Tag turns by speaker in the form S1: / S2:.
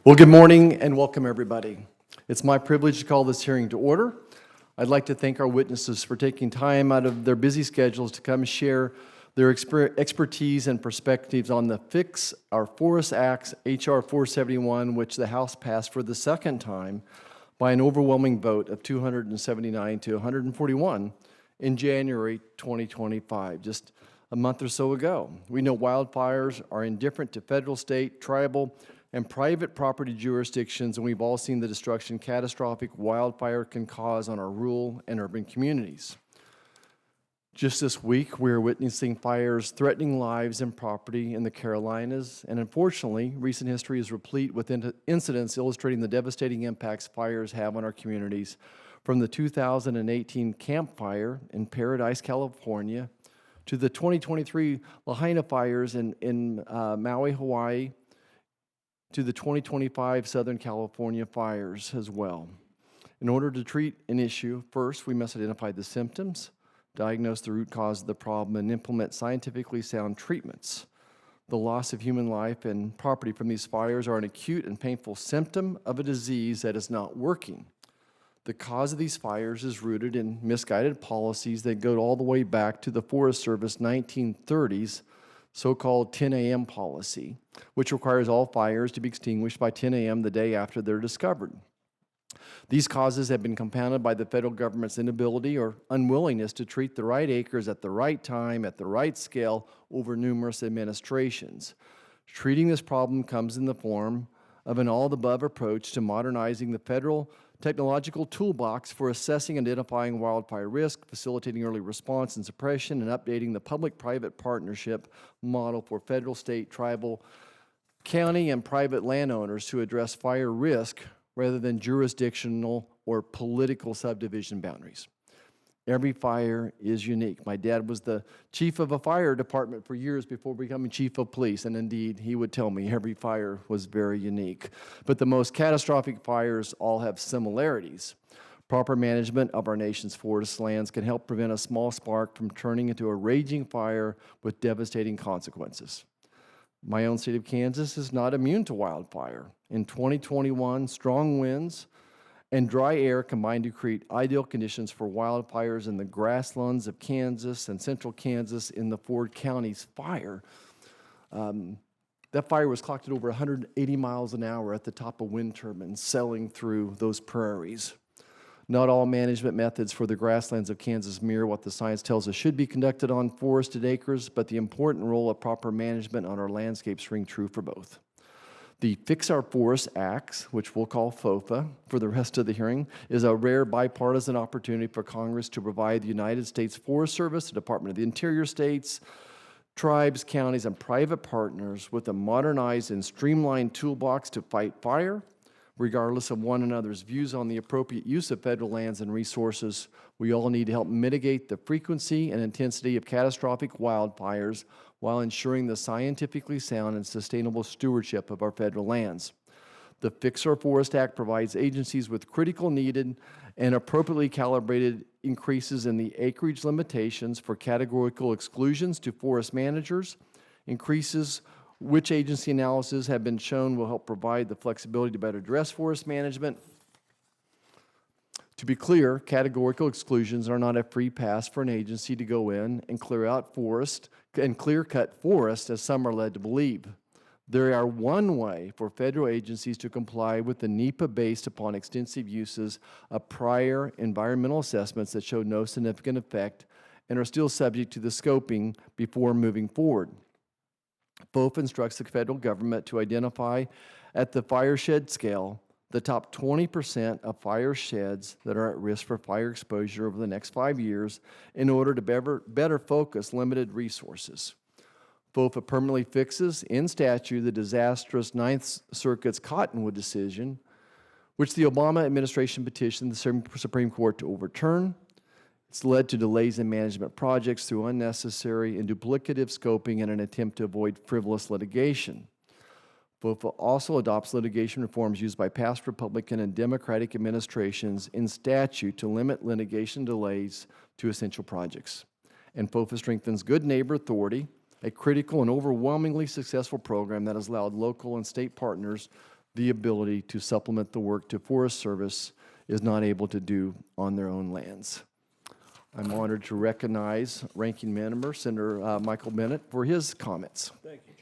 S1: Well, good morning and welcome, everybody. It's my privilege to call this hearing to order. I'd like to thank our witnesses for taking time out of their busy schedules to come share their expertise and perspectives on the Fix Our Forests Act, H.R. 471, which the House passed for the second time by an overwhelming vote of 279 to 141 in January 2025, just a month or so ago. We know wildfires are indifferent to federal, state, tribal, and private property jurisdictions, and we've all seen the destruction catastrophic wildfire can cause on our rural and urban communities. Just this week, we're witnessing fires threatening lives and property in the Carolinas, and unfortunately, recent history is replete with incidents illustrating the devastating impacts fires have on our communities, from the 2018 Camp Fire in Paradise, California, to the 2023 Lahaina fires in Maui, Hawaii, to the 2025 Southern California fires as well. In order to treat an issue, first we must identify the symptoms, diagnose the root cause of the problem, and implement scientifically sound treatments. The loss of human life and property from these fires are an acute and painful symptom of a disease that is not working. The cause of these fires is rooted in misguided policies that go all the way back to the Forest Service 1930s so-called 10 a.m. policy, which requires all fires to be extinguished by 10 a.m. the day after they're discovered. These causes have been compounded by the federal government's inability or unwillingness to treat the right acres at the right time, at the right scale, over numerous administrations. Treating this problem comes in the form of an all-of-the-above approach to modernizing the federal technological toolbox for assessing and identifying wildfire risk, facilitating early response and suppression, and updating the public-private partnership model for federal, state, tribal, county, and private landowners to address fire risk rather than jurisdictional or political subdivision boundaries. Every fire is unique. My dad was the chief of a fire department for years before becoming chief of police, and indeed, he would tell me every fire was very unique. But the most catastrophic fires all have similarities. Proper management of our nation's forest lands can help prevent a small spark from turning into a raging fire with devastating consequences. My own state of Kansas is not immune to wildfire. In 2021, strong winds and dry air combined to create ideal conditions for wildfires in the grasslands of Kansas and central Kansas in the Ford County's fire. That fire was clocked at over 180 miles an hour at the top of wind turbines sailing through those prairies. Not all management methods for the grasslands of Kansas mirror what the science tells us should be conducted on forested acres, but the important role of proper management on our landscapes ring true for both. The Fix Our Forests Act, which we'll call FOFA for the rest of the hearing, is a rare bipartisan opportunity for Congress to provide the United States Forest Service, the Department of the Interior states, tribes, counties, and private partners with a modernized and streamlined toolbox to fight fire. Regardless of one another's views on the appropriate use of federal lands and resources, we all need to help mitigate the frequency and intensity of catastrophic wildfires while ensuring the scientifically sound and sustainable stewardship of our federal lands. The Fix Our Forest Act provides agencies with critical needed and appropriately calibrated increases in the acreage limitations for categorical exclusions to forest managers, increases which agency analysis have been shown will help provide the flexibility to better address forest management. To be clear, categorical exclusions are not a free pass for an agency to go in and clear out forest and clear-cut forest, as some are led to believe. There are one way for federal agencies to comply with the NEPA based upon extensive uses of prior environmental assessments that show no significant effect and are still subject to the scoping before moving forward. FOFA instructs the federal government to identify at the fireshed scale the top 20% of fire sheds that are at risk for fire exposure over the next 5 years in order to better focus limited resources. FOFA permanently fixes in statute the disastrous Ninth Circuit's Cottonwood decision, which the Obama administration petitioned the Supreme Court to overturn. It's led to delays in management projects through unnecessary and duplicative scoping in an attempt to avoid frivolous litigation. FOFA also adopts litigation reforms used by past Republican and Democratic administrations in statute to limit litigation delays to essential projects. And FOFA strengthens good neighbor authority, a critical and overwhelmingly successful program that has allowed local and state partners the ability to supplement the work to Forest Service is not able to do on their own lands. I'm honored to recognize Ranking Member Senator Michael Bennett for his comments.
S2: Thank